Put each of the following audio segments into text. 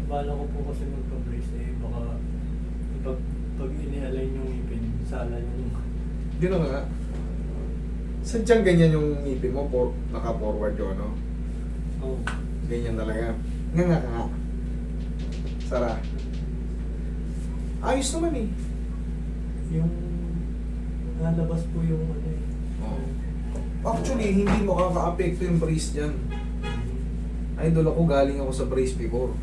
bala ko po kasi magpa-brace baka pag ini-align yung ngipin, sala yung... Gano'n nga. Sadyang ganyan yung ngipin mo, naka-forward yun, no? Oh. Ganyan talaga. Nga ka nga. Sara. Ayos naman eh. Yung nalabas po yung ano eh. Oh. Actually, hindi mo kaka-apekto yung brace dyan. Idol ako, galing ako sa brace before.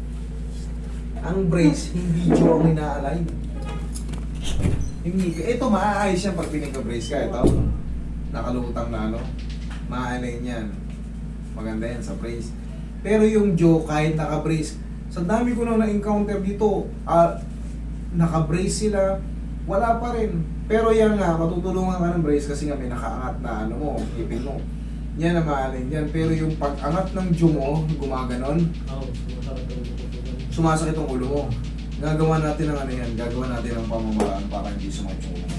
Ang brace, hindi dyo ang ina-align. Yung ngipin, ito maaayos yan pag pinag-brace ka. Ito, nakalutang na ano, ma-align yan. Maganda yan sa brace. Pero yung jaw, kahit naka-brace, sa dami ko nang na-encounter dito, naka-brace sila, wala pa rin. Pero yan nga, matutulungan ka ng brace kasi nga may nakaangat na ano mo, ngipin mo. Yan na ma-align yan. Pero yung pag-angat ng jaw mo, gumaganon, Oh, sumasakit ang ulo ko po. sumasakit ang ulo mo. Gagawa natin ng ano yan, gagawa natin ng pamamaraan para hindi sumakit yung ulo mo.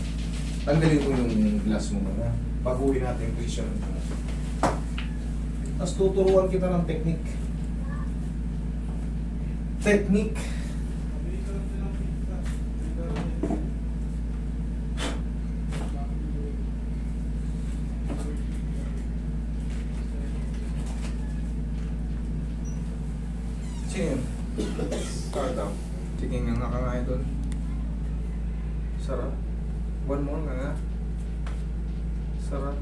Tanggalin ko yung glass mo muna. Baguhin natin yung position. Tapos tuturuan kita ng technique. Technique. Sige. Start down. Sige nga ka nga idol. Sarap. One more nga. Sarap.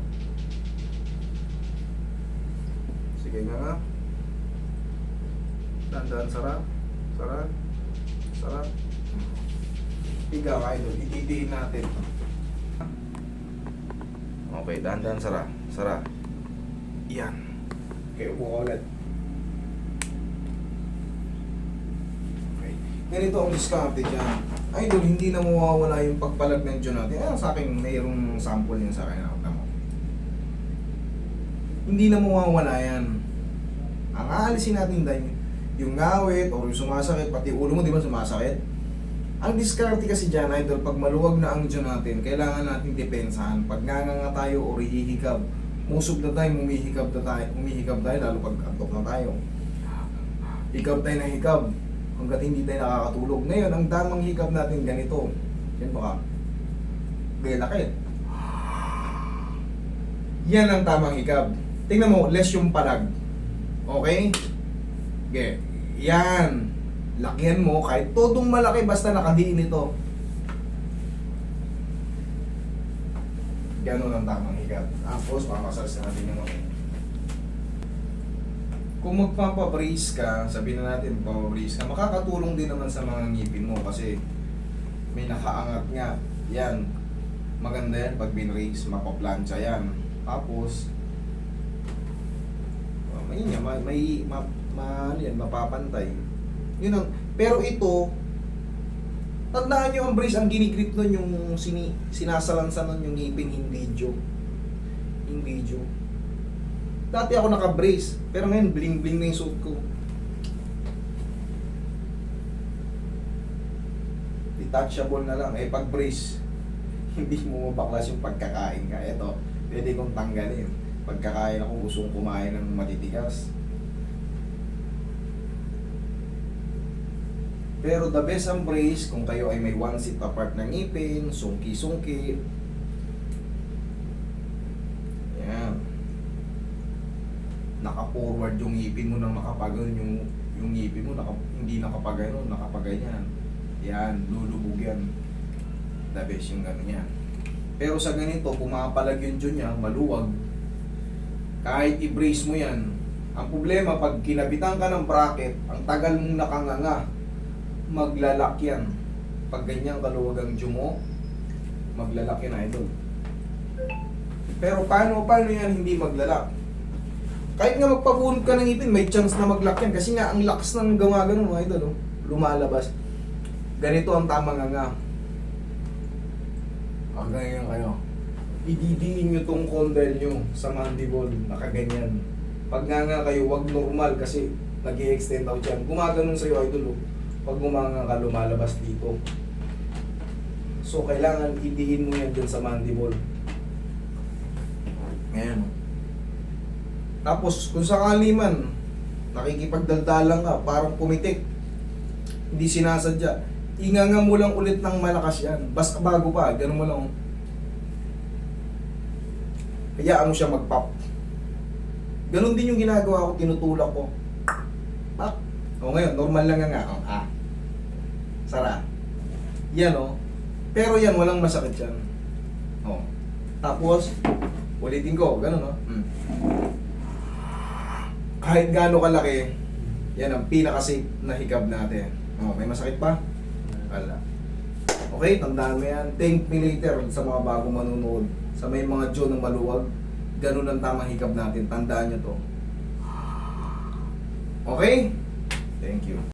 Sige nga. Dandan sarap. Sarap. Sarap. Higa ka idol. Ititiin natin. Okay, dandan sarap. Sarap. Yan. Okay, upo ka ulit. Ganito ang diskarte dyan. Idol, hindi na mawawala yung pagpalag ng dyan natin. Ayan, sa akin, mayroong sample yun sa akin. Nakita mo. Hindi na mawawala yan. Ang aalisin natin dahil yung ngawit o yung sumasakit, pati ulo mo, di ba sumasakit? Ang diskarte kasi dyan, idol, pag maluwag na ang dyan natin, kailangan natin depensahan. Pag nganganga tayo o hihikab, musog na tayo, umihikab tayo, lalo pag antok na tayo. Hikab tayo na hikab. Hanggat hindi tayo nakakatulog. Ngayon, ang damang hikap natin ganito. Yan baka. Belakit. Yan ang tamang hikap. Tingnan mo, less yung palag. Okay? Okay. Yan. Lakihan mo, kahit todong malaki, basta nakadiin ito. Ganon ang tamang hikap. Tapos, pamasas natin yung okay. Kung magpapabrace ka, sabihin na natin magpapabrace ka, makakatulong din naman sa mga ngipin mo kasi may nakaangat nga. Yan. Maganda yan pag binrace, mapaplansya yan. Tapos, mapapantay. Yun ang, pero ito, tandaan nyo ang brace, ang ginigrip nun yung sinasalansan nun yung ngipin, hindi jaw. Hindi jaw. Dati ako naka-brace, pero ngayon bling-bling na yung suit ko. Detachable na lang. Eh pag brace, hindi mo mabaklas yung pagkakain ka. Ito, pwede kong tanggalin. Pagkakain ako, gustong kumain ng matitigas. Pero the best ang brace, kung kayo ay may 1 seat apart ng ngipin, sungki-sungki. Yan. Naka-forward yung ngipin mo nang nakapagano, yung ngipin mo hindi nakapagano, nakapaganyan. Yan, lulubog yan. The best yung gano'n yan. Pero sa ganito, pumapalag yung dyan niya, maluwag. Kahit i-brace mo yan, ang problema, pag kinabitan ka ng bracket, ang tagal mong nakanganga, maglalak yan. Pag ganyan kaluwag ang dyan mo, maglalak yan, idol. Pero paano yan hindi maglalak? Kahit nga magpabunod ka ng ngipin, may chance na mag-lock yan. Kasi nga, ang lakas ng gumagano mo, ito, no? Lumalabas. Ganito ang tamang nga. Ganyan kayo. Ididiin nyo tong condyle nyo sa mandible. Nakaganyan. Pag nga kayo, wag normal kasi nag-i-extend out yan. Gumaganon sa'yo, idol, oh. Pag gumanga ka, lumalabas dito. So, kailangan idiin mo yan dyan sa mandible. Ngayon, oh. Tapos, kung sakali man, nakikipagdaldalan ka, parang pumitik. Hindi sinasadya. Inganga mo lang ulit ng malakas yan. Basta bago pa, ganun mo lang. Hayaan mo siya mag-pop. Ganun din yung ginagawa ko, tinutulak ko. Pop. O ngayon, normal lang nga. O, Sara. Yan o. Pero yan, walang masakit yan. O. Tapos, ulitin ko, ganun o. Kahit gaano kalaki, yan ang pinaka-safe na hikab natin. O, may masakit pa? Wala. Okay, tandaan mo yan. Thank me later sa mga bagong manunood. Sa may mga Joe na maluwag, ganun ang tamang hikab natin. Tandaan nyo to. Okay? Thank you.